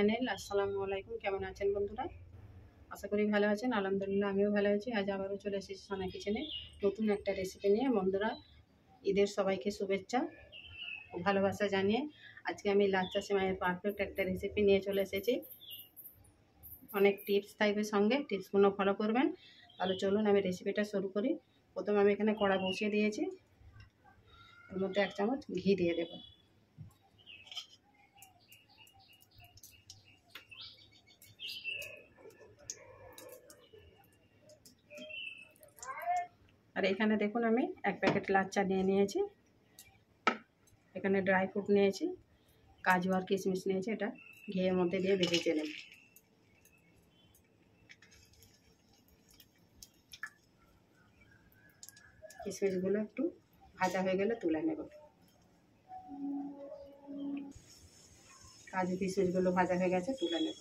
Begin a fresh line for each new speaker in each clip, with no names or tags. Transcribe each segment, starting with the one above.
Channel. আসসালামু আলাইকুম। কেমন আছেন বন্ধুরা? আশা করি ভালো আছেন। আলহামদুলিল্লাহ আমিও ভালো আছি। আজ আবারও চলে এসেছি সোনা কিচেনে নতুন একটা রেসিপি নিয়ে। বন্ধুরা, ঈদের সবাইকে শুভেচ্ছা ও ভালোবাসা জানিয়ে আজকে আমি লাচ্চা সেমাইয়ের পারফেক্ট একটা রেসিপি নিয়ে চলে এসেছি। অনেক টিপস থাকবে সঙ্গে, টিপসগুলো ফলো করবেন। তাহলে চলুন আমি রেসিপিটা শুরু করি। প্রথমে আমি এখানে কড়া বসিয়ে দিয়েছি, এর মধ্যে 1 চামচ ঘি দিয়ে দেবো। আর এখানে দেখুন আমি 1 প্যাকেট লাচ্চা নিয়ে নিয়েছি। এখানে ড্রাই ফ্রুট নিয়েছি, কাজু আর কিশমিশ নিয়েছি। এটা ঘিয়ের মধ্যে দিয়ে ভেজে নেব। কিশমিশগুলো একটু ভাজা হয়ে গেলে তুলে নেব। কাজু কিশমিশগুলো ভাজা হয়ে গেছে, তুলে নেব।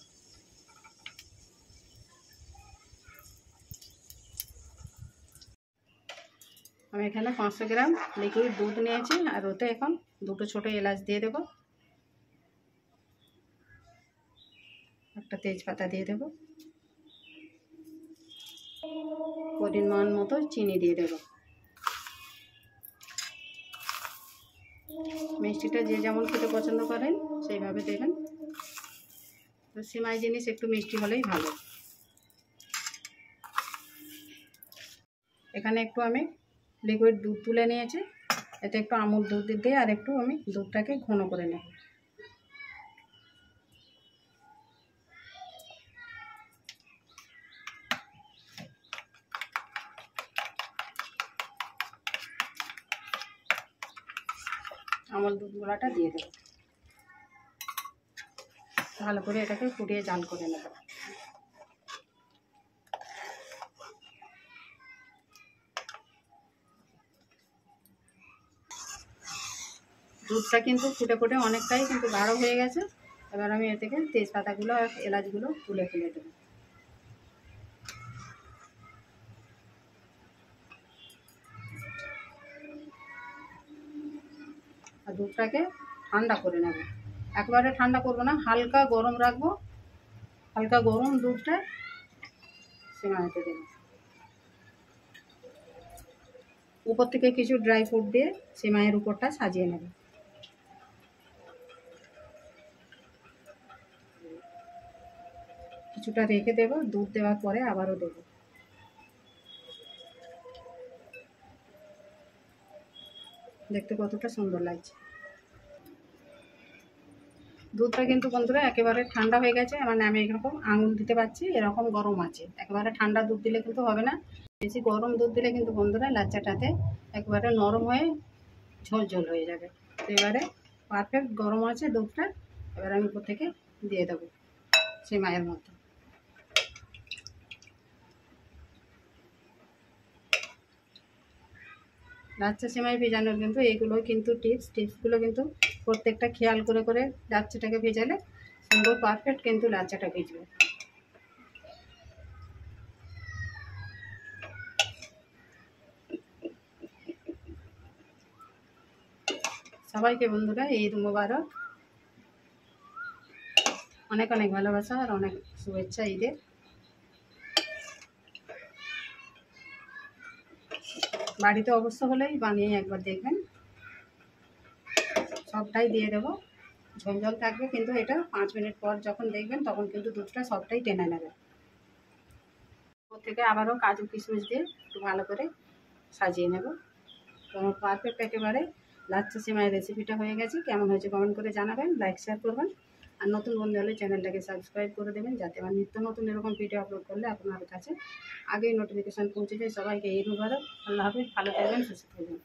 আমি এখানে 500 গ্রাম লিকুইড দুধ নিয়েছি, আর ওতে এখন 2টো ছোটো এলাচ দিয়ে দেব, একটা তেজপাতা দিয়ে দেব, পরিমাণ মতো চিনি দিয়ে দেব। মিষ্টিটা যে যেমন খেতে পছন্দ করেন সেইভাবে দেবেন। তো সেমাই জিনিস একটু মিষ্টি হলেই ভালো। এখানে একটু আমি লিকুইড দুধ তুলে নিয়েছি, এতে একটু আমুল দুধ দিয়ে আর একটু আমি দুধটাকে ঘন করে নেব। আমুল দুধ গোলাটা দিয়ে দেব, ভালো করে এটাকে ফুটিয়ে জাল করে নেব। দুধটা কিন্তু ফুটে ফুটে অনেকটাই কিন্তু গাঢ় হয়ে গেছে। এবার আমি এ থেকে তেজপাতাগুলো আর এলাচগুলো তুলে ফেলে দেবো। আর দুধটাকে ঠান্ডা করে নেব। একবারে ঠান্ডা করবো না, হালকা গরম রাখবো। হালকা গরম দুধটা সেমাইতে দেবো। উপর থেকে কিছু ড্রাই ফ্রুট দিয়ে সেমাইয়ের উপরটা সাজিয়ে নেব। কিছুটা রেখে দেব, দুধ দেওয়ার পরে আবারও দেব। দেখতে কতটা সুন্দর লাগছে। দুধটা কিন্তু বন্ধুরা একেবারে ঠান্ডা হয়ে গেছে, মানে আমি এরকম আঙুল দিতে পারছি এরকম গরম আছে। একেবারে ঠান্ডা দুধ দিলে কিন্তু হবে না, বেশি গরম দুধ দিলে কিন্তু বন্ধুরা লাচ্চাটাতে একেবারে নরম হয়ে ঝোল ঝোল হয়ে যাবে। তো এবারে পারফেক্ট গরম আছে দুধটা, এবার আমি উপর থেকে দিয়ে দেবো সেমাইয়ের মধ্যে। লাচ্চা সেমাই ভেজানোর কিন্তু এইগুলো কিন্তু টিপসগুলো কিন্তু প্রত্যেকটা খেয়াল করে করে লাচ্চাটাকে ভেজালে সুন্দর পারফেক্ট কিন্তু লাচ্চাটা ভেজবে। সবাইকে বন্ধুরা ঈদ মোবারক, অনেক অনেক ভালোবাসা আর অনেক শুভেচ্ছা ঈদের। বাড়িতে অবশ্য হলেই বানিয়ে একবার দেখবেন। সবটাই দিয়ে দেবো, ঝোল থাকবে কিন্তু এটা 5 মিনিট পর যখন দেখবেন তখন কিন্তু দুধটা সবটাই টেনে নেবে। ওর থেকে আবারও কাজু কিশমিশ দিয়ে একটু ভালো করে সাজিয়ে নেব। তো আমার পারফেক্ট একেবারে লাচ্চা সেমাইয়ের রেসিপিটা হয়ে গেছে। কেমন হয়েছে কমেন্ট করে জানাবেন, লাইক শেয়ার করবেন। আর নতুন বন্ধু হলে চ্যানেলটাকে সাবস্ক্রাইব করে দেবেন, যাতে আমার নিত্য নতুন এরকম ভিডিও আপলোড করলে আপনার কাছে আগেই নোটিফিকেশান পৌঁছে যায়। সবাইকে ঈদ মুবারক। আল্লাহ হাফেজ, ভালো থাকবেন, সুস্থ থাকবেন।